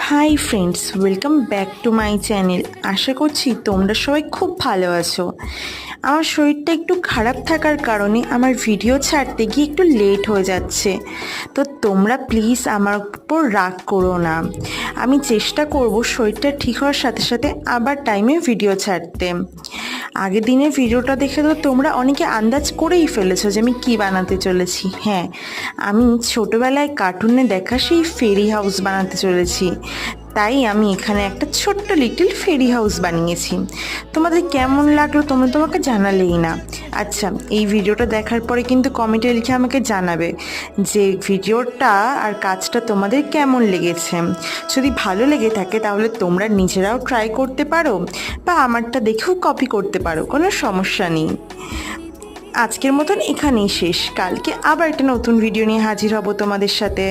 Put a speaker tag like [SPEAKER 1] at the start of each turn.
[SPEAKER 1] High friends, welcome back to my channel. আশা করছি তোমরা সবাই খুব ভালো আছো। আমার শরীরটা একটু খারাপ থাকার কারণে আমার ভিডিও ছাড়তে গিয়ে একটু লেট হয়ে যাচ্ছে, তো তোমরা প্লিজ আমার উপর রাগ করো না। আমি চেষ্টা করব শরীরটা ঠিক হওয়ার সাথে সাথে আবার টাইমে ভিডিও ছাড়তে। আগের দিনের ভিডিওটা দেখে তো তোমরা অনেকে আন্দাজ করেই ফেলেছো যে আমি কী বানাতে চলেছি। হ্যাঁ, আমি ছোটোবেলায় কার্টুনে দেখা সেই ফেরি হাউস বানাতে চলেছি। তাই আমি এখানে একটা ছোট্ট লিটল ফেরি হাউস বানিয়েছি। তোমাদের কেমন লাগলো তোমরা তোমাকে জানালেই না। আচ্ছা, এই ভিডিওটা দেখার পরে কিন্তু কমেন্টে লিখে আমাকে জানাবে যে ভিডিওটা আর কাজটা তোমাদের কেমন লেগেছে। যদি ভালো লেগে থাকে তাহলে তোমরা নিজেরাও ট্রাই করতে পারো বা আমারটা দেখেও কপি করতে পারো, কোনো সমস্যা নেই। আজকের মতন এখানেই শেষ। কালকে আবার একটা নতুন ভিডিও নিয়ে হাজির হব তোমাদের সাথে।